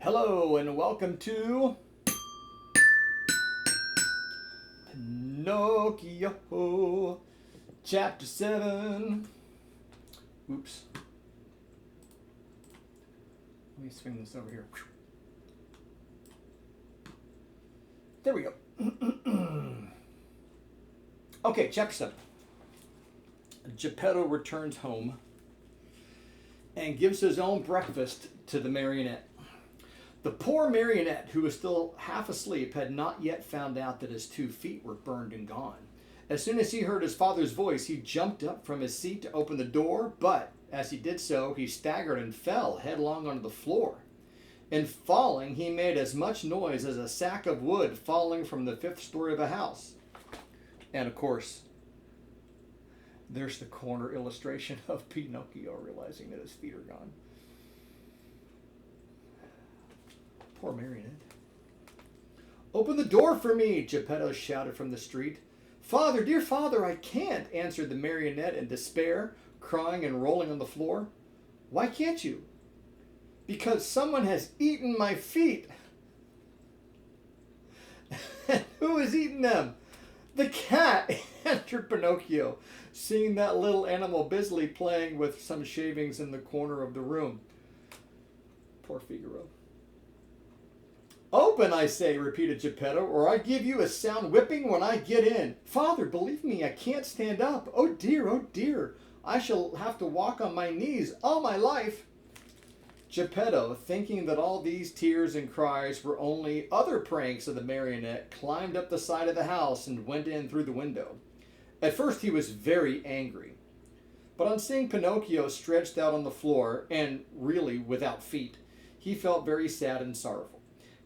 Hello and welcome to Pinocchio, Chapter 7. Oops. Let me swing this over here. There we go. Okay, Chapter 7. Geppetto returns home and gives his own breakfast to the marionette. The poor marionette, who was still half asleep, had not yet found out that his 2 feet were burned and gone. As soon as he heard his father's voice, he jumped up from his seat to open the door, but as he did so, he staggered and fell headlong onto the floor. In falling, he made as much noise as a sack of wood falling from the 5th story of a house. And of course, there's the corner illustration of Pinocchio realizing that his feet are gone. Poor marionette. "Open the door for me," Geppetto shouted from the street. "Father, dear father, I can't," answered the marionette in despair, crying and rolling on the floor. "Why can't you?" "Because someone has eaten my feet." "Who has eaten them?" "The cat," answered Pinocchio, seeing that little animal busily playing with some shavings in the corner of the room. Poor Figaro. "Open, I say," repeated Geppetto, "or I give you a sound whipping when I get in. Father, believe me, I can't stand up. Oh dear, I shall have to walk on my knees all my life." Geppetto, thinking that all these tears and cries were only other pranks of the marionette, climbed up the side of the house and went in through the window. At first he was very angry, but on seeing Pinocchio stretched out on the floor, and really without feet, he felt very sad and sorrowful.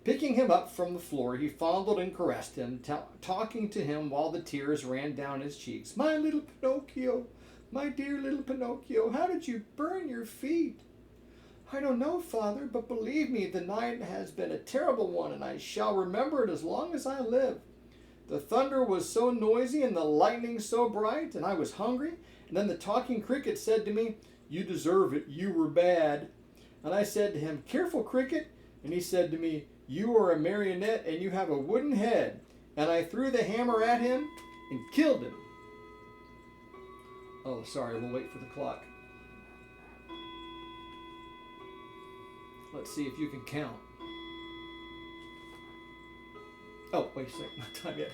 Picking him up from the floor, he fondled and caressed him, talking to him while the tears ran down his cheeks. "My little Pinocchio, my dear little Pinocchio, how did you burn your feet?" "I don't know, father, but believe me, the night has been a terrible one, and I shall remember it as long as I live. The thunder was so noisy and the lightning so bright, and I was hungry, and then the talking cricket said to me, 'You deserve it, you were bad.' And I said to him, 'Careful, cricket,' and he said to me, 'You are a marionette and you have a wooden head.' And I threw the hammer at him and killed him." Oh, sorry, we'll wait for the clock. Let's see if you can count. Oh, wait a second, not time yet.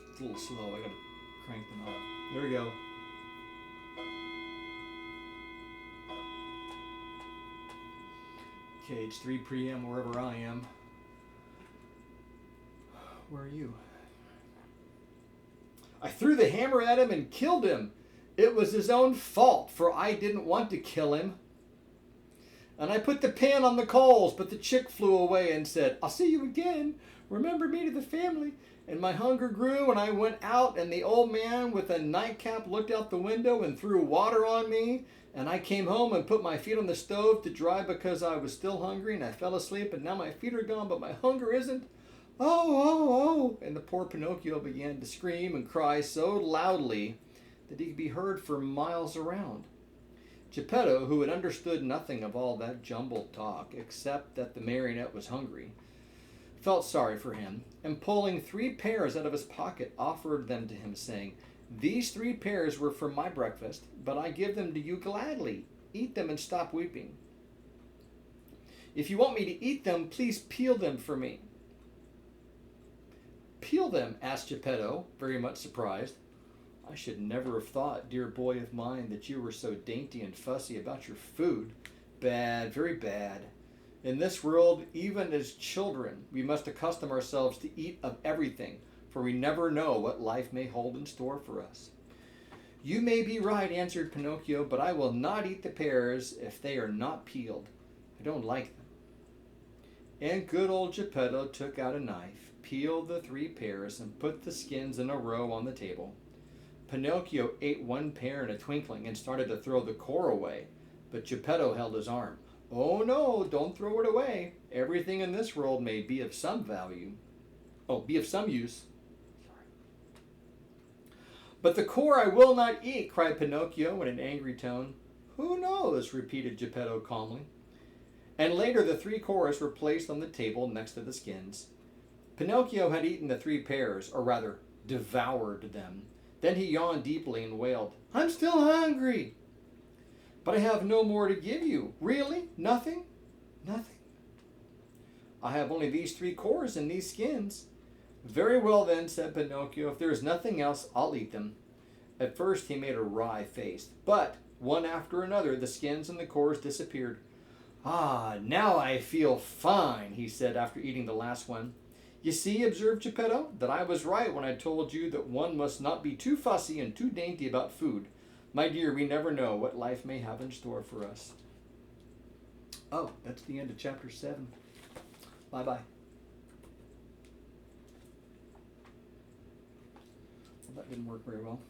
It's a little slow, I gotta crank them up. There we go. Okay, it's 3 p.m. wherever I am. Where are you? "I threw the hammer at him and killed him. It was his own fault, for I didn't want to kill him. And I put the pan on the coals, but the chick flew away and said, 'I'll see you again. Remember me to the family.' And my hunger grew, and I went out, and the old man with a nightcap looked out the window and threw water on me. And I came home and put my feet on the stove to dry because I was still hungry, and I fell asleep, and now my feet are gone, but my hunger isn't. Oh. And the poor Pinocchio began to scream and cry so loudly that he could be heard for miles around. Geppetto, who had understood nothing of all that jumbled talk, except that the marionette was hungry, felt sorry for him, and pulling 3 pears out of his pocket, offered them to him, saying, "These 3 pears were for my breakfast, but I give them to you gladly. Eat them and stop weeping. If you want me to eat them, please peel them for me." "Peel them?" asked Geppetto, very much surprised. "I should never have thought, dear boy of mine, that you were so dainty and fussy about your food. Bad, very bad. In this world, even as children, we must accustom ourselves to eat of everything, for we never know what life may hold in store for us." "You may be right," answered Pinocchio, "but I will not eat the pears if they are not peeled. I don't like them." And good old Geppetto took out a knife, peeled the 3 pears, and put the skins in a row on the table. Pinocchio ate 1 pear in a twinkling and started to throw the core away, but Geppetto held his arm. "Oh no, don't throw it away. Everything in this world may be of some value. Be of some use. But the core I will not eat, cried Pinocchio in an angry tone. Who knows, repeated Geppetto calmly. And later the 3 cores were placed on the table next to the skins. Pinocchio had eaten the 3 pears, or rather, devoured them. Then he yawned deeply and wailed, I'm still hungry. But I have no more to give you. Really? Nothing? Nothing. I have only these 3 cores and these skins. Very well then, said Pinocchio. If there is nothing else, I'll eat them. At first he made a wry face, but one after another the skins and the cores disappeared. Ah, now I feel fine, he said after eating the last one. You see, observed Geppetto, that I was right when I told you that one must not be too fussy and too dainty about food. My dear, we never know what life may have in store for us. Oh, that's the end of chapter 7. Bye-bye. Well, that didn't work very well.